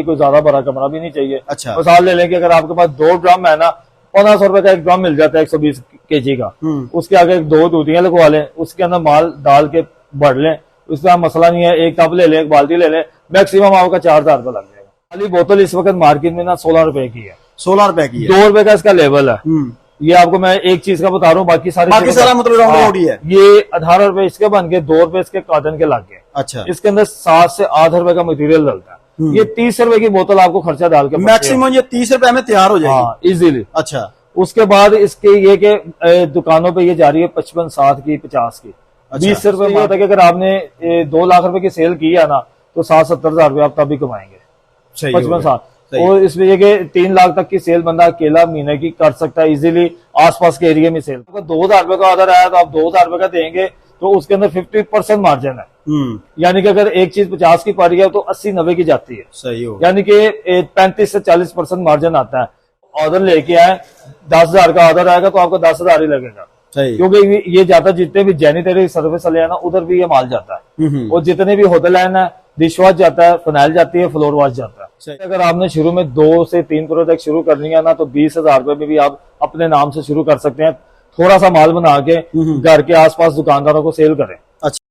कोई ज्यादा बड़ा कमरा भी नहीं चाहिए। अच्छा। मिसाल ले लें कि अगर आपके पास 2 ड्रम है ना, 1500 रुपए का एक ड्रम मिल जाता है 120 kg का, उसके आगे 2 दूधियां लगवा लें, उसके अंदर माल डाल के भर लें, उसका मसला नहीं है। एक टब ले लें, एक बाल्टी ले लें, मैक्सिमम आपका 4000 रुपए लग जाएगा। खाली बोतल इस वक्त मार्केट में ना 16 रुपए की है। 16 रुपए की है, 2 रुपए का इसका लेवल है। ये आपको मैं एक चीज का बता रहा हूँ, बाकी सारा मतलब राउंड ही है। ये 18 रुपए इसके बन के, 2 रुपए इसके कॉटन के लग गए। अच्छा। इसके अंदर 7 से 8 रुपए का मटेरियल डलता है। ये 30 रुपए की बोतल आपको खर्चा डाल के मैक्सिमम ये 30 रुपए में तैयार हो जाएगी इजीली। अच्छा। उसके बाद इसके ये के दुकानों पे ये जा रही है 55, 60 की, 50 की। 20 रुपए में होता है कि अगर आपने 2 लाख रुपए की सेल की है ना, तो 60-70 हजार रुपए आप तभी कमाएंगे। 55-60 और इसमें ये कि 3 लाख तक की सेल बंदा अकेला महीने की कर सकता है इजीली, आसपास के एरिया में सेल। अगर 2000 रुपए का ऑर्डर आया तो आप 2000 रुपए का देंगे, तो उसके अंदर 50% मार्जिन है। यानी कि अगर एक चीज 50 की पड़ रही है तो 80-90 की जाती है। सही हो। यानी कि 35 से 40% मार्जिन आता है। ऑर्डर लेके आए, 10,000 का ऑर्डर आएगा तो आपको 10,000 ही लगेगा। क्योंकि ये जाता, जितने भी जैनिटरी सर्विस वाले है ना, उधर भी ये माल जाता है। और जितने भी होटल है ना, डिश वॉश जाता है, फिनाइल जाती है, फ्लोर वॉश जाता है। अगर आपने शुरू में 2 से 3 प्रोडक्ट शुरू करनी है ना, तो 20,000 रुपए में भी आप अपने नाम से शुरू कर सकते हैं। थोड़ा सा माल बना के घर के आसपास दुकानदारों को सेल करें। अच्छा।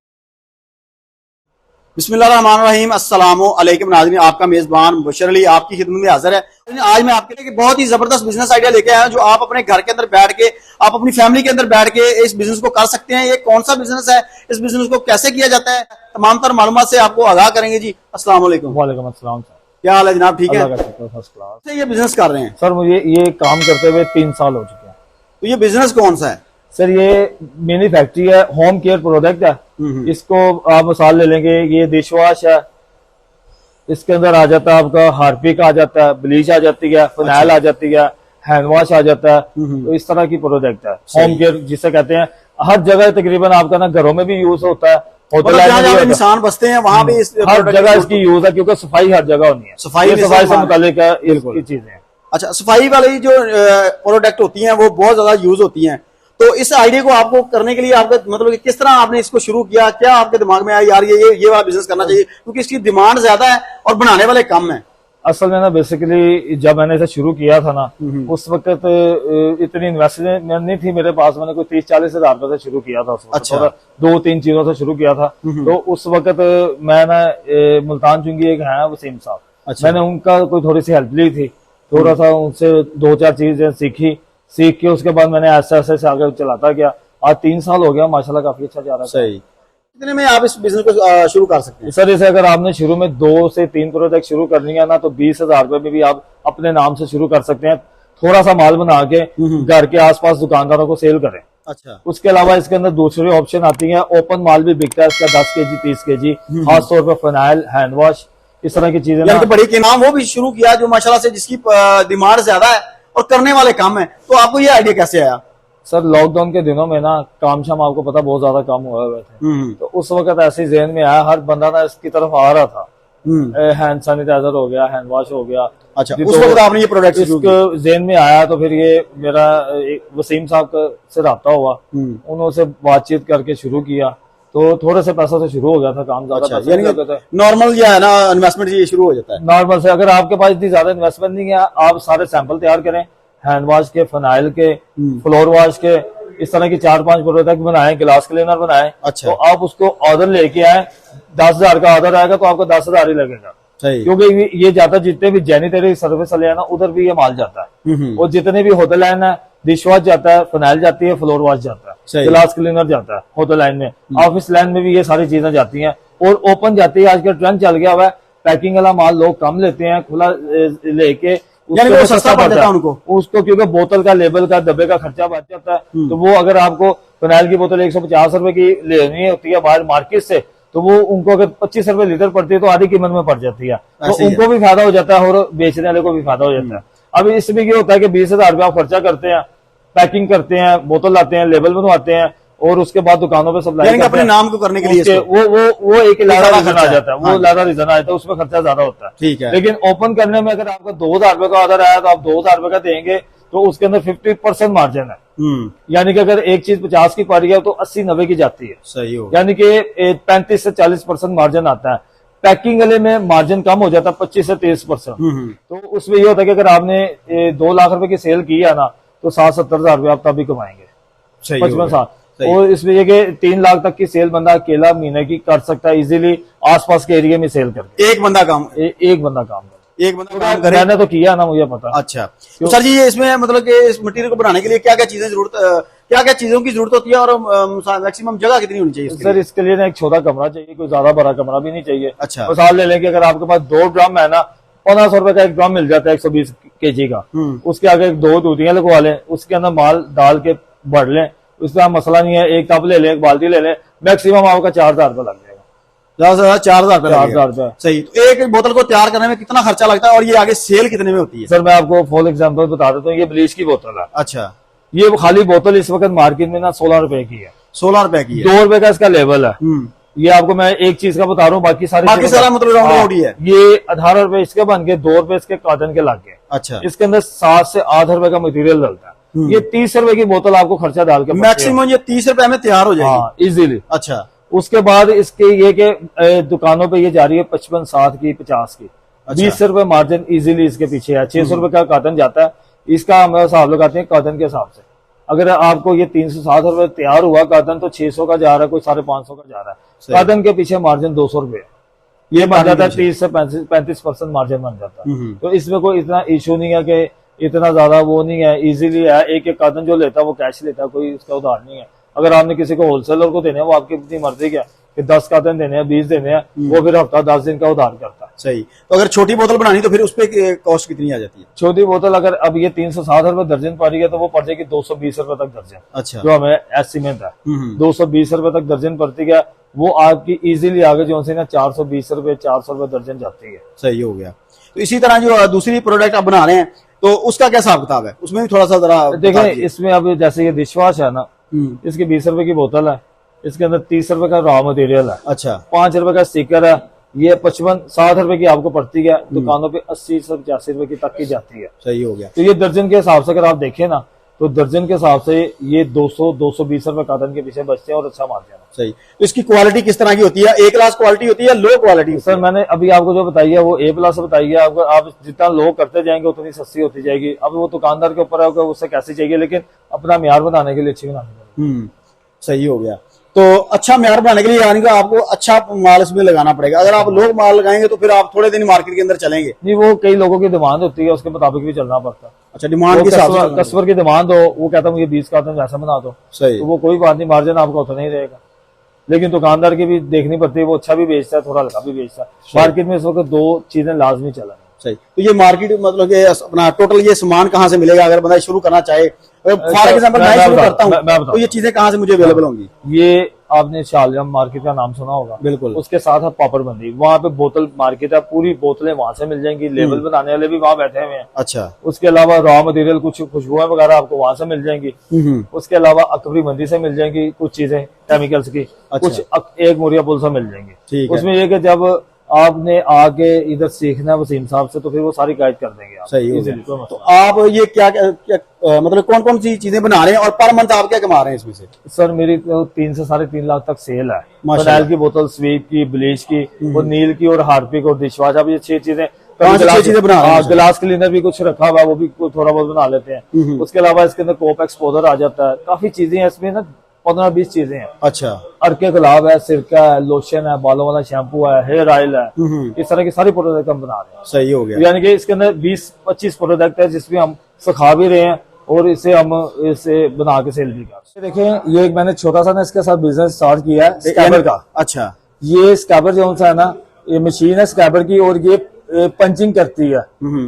बिस्मिल्लाहिर्रहमानिर्रहीम, अस्सलामु अलैकुम नाज़रीन, आपका मेजबान मुबशर अली आपकी खिदमत में हाजिर है। आज मैं आपके लिए बहुत ही जबरदस्त बिजनेस आइडिया लेके आया हूं, जो आप अपने घर के अंदर बैठ के, आप अपनी फैमिली के अंदर बैठ के इस बिजनेस को कर सकते हैं। ये कौन सा बिजनेस है, इस बिजनेस को कैसे किया जाता है, तमाम तर मालूमात से आपको आगाह करेंगे जी। अस्सलाम वालेकुम। वालेकुम अस्सलाम। क्या हाल है जनाब, ठीक है? First class. ये बिजनेस कर रहे हैं सर, मुझे ये काम करते हुए 3 साल हो चुके हैं। तो ये बिजनेस कौन सा है? सर, ये मिनी फैक्ट्री है, होम केयर प्रोडक्ट है। इसको आप मिसाल ले लेंगे, ये डिश वॉश है, इसके अंदर आ जाता है आपका हार्पिक आ जाता है, ब्लीच आ जाती है, फिनाइल आ जाती है, हैंड वॉश आ जाता है। तो इस तरह की प्रोडक्ट है होम केयर जिसे कहते हैं। हर जगह तकरीबन आपका ना घरों में भी यूज होता है, होटल इंसान बसते हैं वहां भी हर जगह इसकी यूज है, क्योंकि सफाई हर जगह होनी है। सफाई से मुतालिक चीजें हैं। अच्छा, सफाई वाली जो प्रोडक्ट होती हैं वो बहुत ज्यादा यूज होती हैं। तो इस आइडिया को आपको करने के लिए आपका मतलब कि किस तरह आपने इसको शुरू किया? क्या आपके दिमाग में आया यार ये वाला बिजनेस करना चाहिए, क्योंकि इसकी डिमांड ज्यादा है और बनाने वाले कम है? असल में ना बेसिकली जब मैंने इसे शुरू किया था ना, उस वक्त इतनी इन्वेस्टमेंट नहीं थी मेरे पास। मैंने कोई 30-40 हजार रुपए से शुरू किया था उस वक्त। अच्छा। 2-3 चीजों से शुरू किया था। तो उस वक्त मैं ना मुल्तान चुंगी एक है वसीम साहब। अच्छा। मैंने उनका कोई थोड़ी सी हेल्प ली थी, थोड़ा सा उनसे 2-4 चीजें सीख के उसके बाद मैंने ऐसे ऐसे आगे चलाता गया। आज 3 साल हो गया, माशाल्लाह काफी अच्छा जा रहा है। सही। कितने में आप इस बिजनेस को शुरू कर सकते हैं? सर, इसे अगर आपने शुरू में 2 से 3 प्रोडक्ट शुरू करनी है ना, तो 20,000 रुपए में भी आप अपने नाम से शुरू कर सकते हैं। थोड़ा सा माल बना के घर के आसपास दुकानदारों को सेल करें। अच्छा। उसके अलावा इसके अंदर दूसरी ऑप्शन आती है, ओपन माल भी बिकता है इसका 10 kg 30 kg, खासतौर पर फिनाइल, हैंड वॉश, इस तरह की चीजें। बड़ी के नाम वो भी शुरू किया जो माशाल्लाह से जिसकी डिमांड ज्यादा है और करने वाले कम है। तो आपको ये आइडिया कैसे आया? सर, लॉकडाउन के दिनों में ना काम शाम आपको पता बहुत ज्यादा कम हुए थे। तो उस वक्त ऐसे जहन में आया, हर बंदा ना इसकी तरफ आ रहा था। हैंड सैनिटाइजर हो गया, हैंड वॉश हो गया। अच्छा, उस वक्त आपने ये प्रोडक्ट जहन में आया, तो फिर ये मेरा वसीम साहब से रब्ता हुआ, उन्होंने बातचीत करके शुरू किया। तो थोड़े से पैसा से शुरू हो गया था काम। ज्यादा नॉर्मल जो है ना इन्वेस्टमेंट ये शुरू हो जाता है नॉर्मल से। अगर आपके पास इतनी ज्यादा इन्वेस्टमेंट नहीं है, आप सारे सैंपल तैयार करें, हैंड वॉश के, फिनाइल के, फ्लोर वॉश के, इस तरह की 4-5 प्रोडक्ट बनाए, गिलास क्लीनर बनाए। अच्छा। तो आप उसको ऑर्डर लेके आए, 10,000 का ऑर्डर आएगा तो आपको 10,000 ही लगेगा। क्योंकि ये जाता, जितने भी जैनिटरी सर्विस वाले है ना, उधर भी ये माल जाता है। और जितने भी होटल लाइन है, डिश वॉश जाता है, फिनाइल जाती है, फ्लोर वॉश जाता है, गिलास क्लीनर जाता है होटल लाइन में, ऑफिस लाइन में भी ये सारी चीजें जाती हैं। और ओपन जाती है, आजकल ट्रेंड चल गया हुआ है, पैकिंग वाला माल लोग कम लेते हैं, खुला लेके वो सस्ता पड़ जाता है उसको, क्योंकि बोतल का, लेबल का, डब्बे का खर्चा बच जाता है। तो वो अगर आपको फिनाइल की बोतल 150 रुपए की लेनी होती है बाहर मार्केट से, तो वो उनको अगर 25 रुपए लीटर पड़ती है तो आधी कीमत में पड़ जाती है। तो उनको भी फायदा हो जाता है और बेचने वाले को भी फायदा हो जाता है। अब इसमें क्या होता है कि 20,000 रुपया खर्चा करते हैं, पैकिंग करते हैं, बोतल लाते हैं, लेबल बनवाते हैं, और उसके बाद दुकानों पे सप्लाई अपने नाम को करने के लिए वो एक लादा रीजन आ जाता है। वो लादा रीजन आ जाता है, उसमें खर्चा ज्यादा होता है। ठीक है। लेकिन ओपन करने में अगर आपका 2,000 रुपए का ऑर्डर आया तो आप 2,000 रुपए का देंगे, तो उसके अंदर 50% मार्जिन है। यानी कि अगर एक चीज 50 की पड़ रही है तो 80-90 की जाती है। सही हो। यानी कि 35 से 40% मार्जिन आता है। पैकिंग वाले में मार्जिन कम हो जाता है 25 से 30%। तो उसमें ये होता है कि अगर आपने 2 लाख रुपए की सेल की है ना तो 60-70 हजार रुपये आप तभी कमाएंगे 55 साल। और इसमें ये कि 3 लाख तक की सेल बंदा अकेला महीने की कर सकता है इजीली, आसपास के एरिया में सेल करके। एक बंदा काम एक बंदा काम करे। एक बंदा काम करे। मैंने तो किया ना, मुझे पता। अच्छा तो सर जी, ये इसमें मतलब कि इस मटेरियल को बनाने के लिए क्या क्या चीजें क्या क्या चीजों की जरूरत होती है और मैक्सिमम जगह कितनी होनी चाहिए सर? इसके लिए ना एक छोटा कमरा चाहिए, कोई ज्यादा बड़ा कमरा भी नहीं चाहिए। अच्छा। मिसाल ले लें कि अगर आपके पास 2 ड्रम है ना, 1500 रुपए का एक ड्रम मिल जाता है 120 kg का। उसके आगे 2 टूटियां लगवा लें, उसके अंदर माल डाल के भर लें, उसका मसला नहीं है। एक टब ले लें, एक बाल्टी ले लें, मैक्सिमम आपका 4000 रुपए लग जाएगा। 4000 रुपए। सही। तो एक बोतल को तैयार करने में कितना खर्चा लगता है और ये आगे सेल कितने में होती है? सर मैं आपको फॉर एग्जाम्पल बता देता हूँ। ये ब्लीच की बोतल है। अच्छा। ये खाली बोतल इस वक्त मार्केट में ना 16 रुपए की है। 16 रुपए की है। 2 रुपए का इसका लेवल है। ये आपको मैं एक चीज का बता रहा हूँ, बाकी सारा मतलब राउंड ही है। ये 18 रुपए इसके बन के, 2 रुपए इसके कॉटन के लग गए। अच्छा। इसके अंदर 7 से 8 रुपए का मटेरियल डलता है। ये 30 रुपए की बोतल आपको खर्चा डाल के मैक्सिमम ये 30 रुपए में तैयार हो जाएगी इजीली। अच्छा। उसके बाद इसके ये के दुकानों पे ये जा रही है 55, 60 की, 50 की। 20 रुपए मार्जिन इजीली इसके पीछे है। 600 रुपए का कॉटन जाता है। इसका हम हिसाब लगाते हैं कॉटन के हिसाब से। अगर आपको ये 360 रुपए तैयार हुआ कॉटन, तो 600 का जा रहा है, कोई 550 का जा रहा है। कॉटन के पीछे मार्जिन 200 रुपए है। ये बन जाता है 30 से 35% मार्जिन बन जाता है। तो इसमें कोई इतना इशू नहीं है कि इतना ज्यादा वो नहीं है, इजीली है। एक एक कॉटन जो लेता है वो कैश लेता है, कोई उसका उधार नहीं है। अगर आपने किसी को होलसेलर को देने हैं, वो आपकी अपनी मर्जी क्या कि 10 कॉटन देने हैं, 20 देने हैं, वो फिर हफ्ता 10 दिन का उधार करता है। सही। तो अगर छोटी बोतल बनानी तो फिर उस पे कॉस्ट कितनी आ जाती है? छोटी बोतल अगर अब ये 360 रुपए दर्जन पड़ रही है तो वो पड़ जाएगी 220 रुपए तक दर्जन। अच्छा। जो हमें एस्टिमेट है 220 रुपए तक दर्जन पड़ती है। वो आपकी इजीली आगे जो है ना 420 रुपए, 400 रुपए दर्जन जाती है। सही हो गया। तो इसी तरह जो दूसरी प्रोडक्ट आप बना रहे हैं तो उसका क्या हिसाब किताब है? उसमें भी थोड़ा सा जरा देखें। इसमें अब जैसे ये डिश वॉश है ना, इसकी 20 रुपए की बोतल है। इसके अंदर 30 रुपए का रॉ मटेरियल है। अच्छा। 5 रुपए का स्टिकर है। ये 55-60 रुपए की आपको पड़ती है। दुकानों पे 80 से 85 रुपए की तक की जाती है। सही हो गया। तो ये दर्जन के हिसाब से अगर आप देखें ना, तो दर्जन के हिसाब से ये 200-220 रुपए कॉटन के पीछे बचते हैं और अच्छा मार्जिन है। सही। तो इसकी क्वालिटी किस तरह की होती है? ए क्लास क्वालिटी होती है या लो क्वालिटी? सर मैंने अभी आपको जो बताई है वो A+ बताई है। आपको आप जितना लो करते जाएंगे उतनी सस्ती होती जाएगी। अब वो दुकानदार के ऊपर है कि उससे कैसी चाहिए, लेकिन अपना म्यार बनाने के लिए अच्छी बनानी। सही हो गया। तो अच्छा म्यार बनाने के लिए यानी कि आपको अच्छा माल इसमें लगाना पड़ेगा। अगर आप लोग माल लगाएंगे तो फिर आप थोड़े दिन मार्केट के अंदर चलेंगे नहीं। वो कई लोगों की डिमांड होती है, उसके मुताबिक भी चलना पड़ता है। अच्छा। डिमांड के हिसाब से कस्टमर की डिमांड हो, वो कहता है मुझे 20 कॉटन जैसा बना दो। सही। तो वो कोई बात नहीं, मार्जिन आपका उतना ही रहेगा। लेकिन दुकानदार की भी देखनी पड़ती है, वो अच्छा भी बेचता है, थोड़ा हल्का भी बेचता है। मार्केट में इस वक्त 2 चीजें लाजमी चला। सही। तो ये मार्केट मतलब कि अपना टोटल ये सामान कहाँ से मिलेगा अगर बंदा शुरू करना चाहे? फॉर एग्जाम्पल मैं शुरू करता हूँ तो ये चीजें कहाँ से मुझे अवेलेबल होंगी? ये आपने शालजम मार्केट का नाम सुना होगा। बिल्कुल। उसके साथ है पापड़बंदी। वहाँ पे बोतल मार्केट है, पूरी बोतलें वहां से मिल जाएंगी। लेबल बनाने वाले भी वहाँ बैठे हुए हैं। अच्छा। उसके अलावा रॉ मटेरियल कुछ खुशबुएं वगैरह आपको वहां से मिल जाएंगी। उसके अलावा अकबरी मंडी से मिल जाएंगी कुछ चीजें केमिकल्स की। कुछ एक मुरिया पुल से मिल जाएंगी। उसमें यह कि जब आपने आगे इधर सीखना है वसीम साहब से तो फिर वो सारी गाइड कर देंगे आप। सही हो। तो आप ये क्या मतलब कौन कौन सी चीजें बना रहे हैं और पर मंथ आप क्या कमा रहे हैं इसमें से? सर मेरी तो 3 से 3.5 लाख तक सेल है। फनाइल की बोतल, स्वीप की, ब्लीच की, और नील की, और हार्पिक और डिशवॉश। अब ये 6 चीजें बना रहे हैं। गिलास क्लीनर भी कुछ रखा हुआ है, वो भी थोड़ा बहुत बना लेते हैं। उसके अलावा इसके अंदर कोप एक्सपोजर आ जाता है। काफी चीजें हैं इसमें ना, 15-20 चीजें हैं। अच्छा। अर्के गुलाब है, सिरका है, लोशन है, बालों वाला शैम्पू है, हेयर ऑयल है। इस तरह की सारी प्रोडक्ट हम बना रहे हैं। सही हो गया। यानी कि इसके अंदर 20-25 प्रोडक्ट है जिसमें हम सिखा भी रहे हैं और इसे हम इसे बना के सेल भी कर। देखें ये एक मैंने छोटा सा ना इसके साथ बिजनेस स्टार्ट किया है स्क्रैबर का। अच्छा। ये स्क्रैबर जो है ना, ये मशीन है स्क्रैबर की, और ये पंचिंग करती है।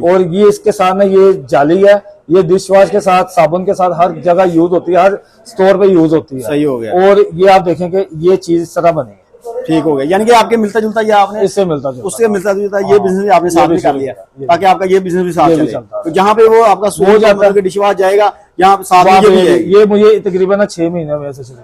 और ये इसके साथ में ये जाली है, ये डिश वॉश के साथ, साबुन के साथ हर जगह यूज होती है, हर स्टोर पे यूज होती है। सही हो गया। और ये आप देखेंगे ये चीज इस तरह बनी है। ठीक हो गया। यानी कि आपके मिलता जुलता ये आपने इससे मिलता जुलता, उससे मिलता जुलता ये बिजनेस भी आपने साथ में कर लिया ताकि आपका ये बिजनेस भी साथ चले। तो जहाँ पे वो आपका हो जाता है डिश वॉश जाएगा, यहाँ साथ में ये मुझे तकरीबन 6 महीने में ऐसे शुरू